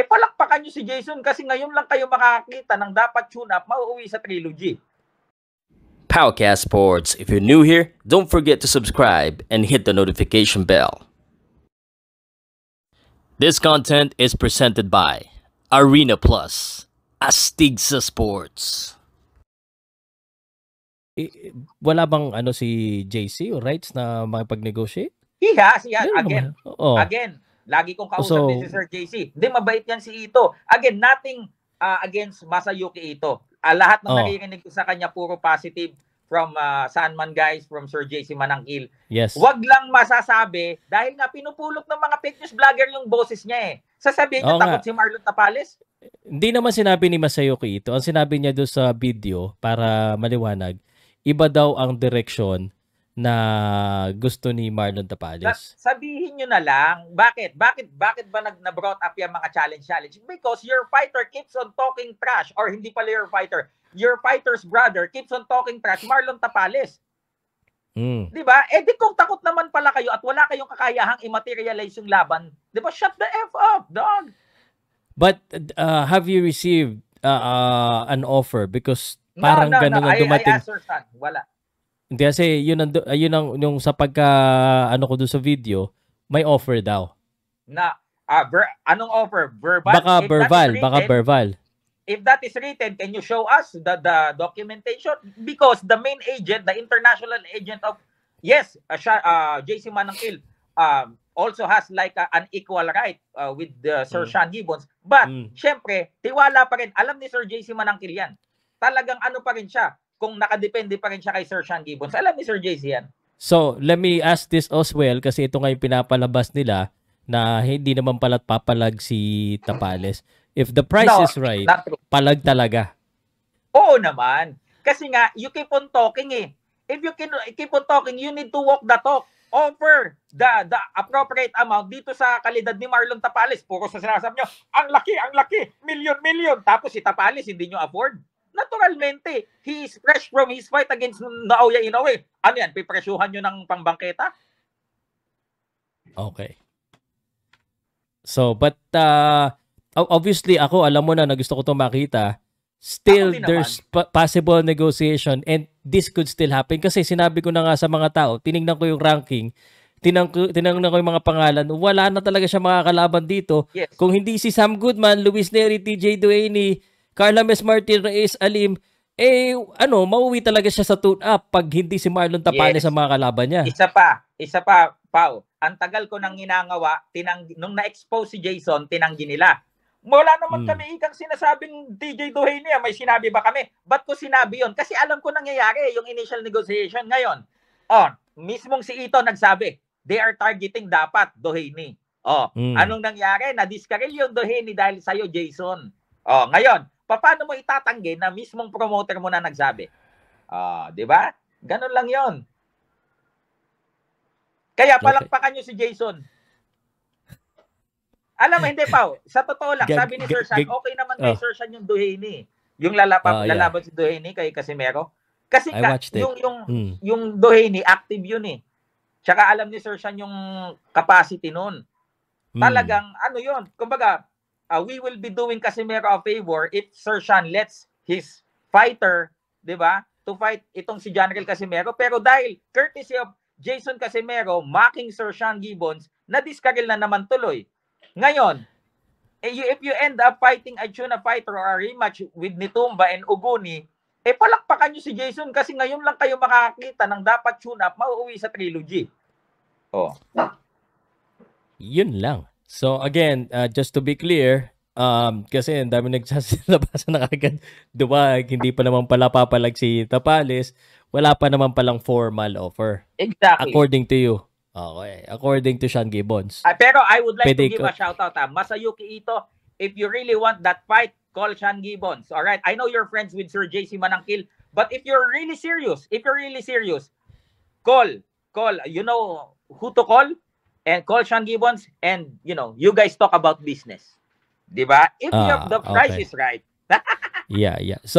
palakpakan nyo si Jason kasi ngayon lang kayo makakita ng dapat tune up mauuwi sa trilogy. Powercast Sports. If you're new here, don't forget to subscribe and hit the notification bell. This content is presented by Arena Plus, Astig sa Sports. Wala bang si JC o rights na makipag-negotiate? He has. Again, lagi kong kausap din si Sir JC. Hindi, mabait yan si Ito. Again, nothing against Masayuki Ito. Lahat ng naririnig ko sa kanya, puro positive from saan man guys, from Sir JC Manangkil. Yes. Wag lang masasabi, dahil nga pinupulot ng mga fake news vlogger yung boses niya eh. Sasabihin niya takot si Marlon Tapales? Hindi naman sinabi ni Masayuki Ito. Ang sinabi niya doon sa video, para maliwanag, iba daw ang direksyon na gusto ni Marlon Tapales. Sabihin nyo na lang, bakit ba na-brought up yung mga challenge? Because your fighter keeps on talking trash, or hindi pala your fighter's brother keeps on talking trash, Marlon Tapales. Di ba? Di kung takot naman pala kayo at wala kayong kakayahang i-materialize yung laban, di ba? Shut the F up, dog! But have you received an offer? Because parang ganun ang dumating. I asked her son, wala. Hindi kasi yun ang yung sa pagka ko doon sa video, may offer daw. Anong offer? Verbal? Baka verbal. If that is written, can you show us the documentation? Because the main agent, the international agent of JC Manangkil also has like an equal right with Sir Sean Gibbons. But syempre, tiwala pa rin. Alam ni Sir JC Manangkil yan. Talagang pa rin siya. Kung nakadepende pa rin siya kay Sir Sean Gibbons. Alam ni Sir JC yan. So, let me ask this as well, kasi ito nga yung pinapalabas nila na hindi naman pala't papalag si Tapales. If the price is right, palag talaga. Oo naman. Kasi nga, you keep on talking eh. If you keep on talking, you need to walk the talk. Offer the appropriate amount dito sa kalidad ni Marlon Tapales. Puro sa sinasabi nyo, ang laki, million. Tapos si Tapales, hindi nyo afford. Naturalmente, he is fresh from his fight against Naoya Inoue. Ano yan? Pipresyuhan nyo ng pangbangketa? Okay. So, but obviously, ako, alam mo na gusto ko ito makita. Still, there's possible negotiation and this could still happen. Kasi sinabi ko na nga sa mga tao, tinignan ko yung ranking, tinignan ko yung mga pangalan, wala na talaga siya makakalaban dito. Yes. Kung hindi si Sam Goodman, Luis Neri, TJ Duhaney, Carla Mes Martin, Reyes Alim, mauwi talaga siya sa tune-up pag hindi si Marlon Tapales sa mga kalaban niya. Isa pa, Pao. Ang tagal ko nang ginagawa, nung na-expose si Jason, tinanggi nila. Wala naman kami ikang sinasabing TJ Duhaney. May sinabi ba kami? Ba't ko sinabi yon? Kasi alam ko nangyayari yung initial negotiation ngayon. Mismong si Ito nagsabi, they are targeting dapat Duhaney. Anong nangyari? Na-discarrel yung Duhaney dahil sa'yo, Jason. Ngayon, paano mo itatanggi na mismong promoter mo na nagsabi? Di ba? Ganun lang yon. Kaya palakpakan nyo si Jason. Alam mo, hindi pa. Sa totoo lang, sabi ni Sir Sean, okay naman kay Sir Sean yung Duhaney. Yung lalaban si Duhaney kay Casimero. Kasi yung Duhaney, active yun eh. Tsaka alam ni Sir Sean yung capacity nun. Talagang, yun. Kumbaga, we will be doing Casimero a favor if Sir Sean lets his fighter, di ba, to fight itong si Janriel Casimero. Pero dahil courtesy of Jason Casimero, mocking Sir Sean Gibbons, na-discarrel na naman tuloy. Ngayon, if you end up fighting a tuna fighter or a rematch with Nitumba and Uguni, palakpakan nyo si Jason kasi ngayon lang kayo makakita ng dapat tune up mauuwi sa trilogy. Yun lang. So again, just to be clear, kasi ang dami nagsasalabasa na agad, diba, hindi pa naman pala papalag si Tapales, wala pa naman palang formal offer. Exactly. According to you. Okay. According to Sean Gibbons. Pero I would like to give a shout out. Masayuki Ito, if you really want that fight, call Sean Gibbons. All right? I know you're friends with Sir JC Manangkil, but if you're really serious, call. You know who to call? And call Sean Gibbons and, you guys talk about business. Diba? If the price is right. Yeah. So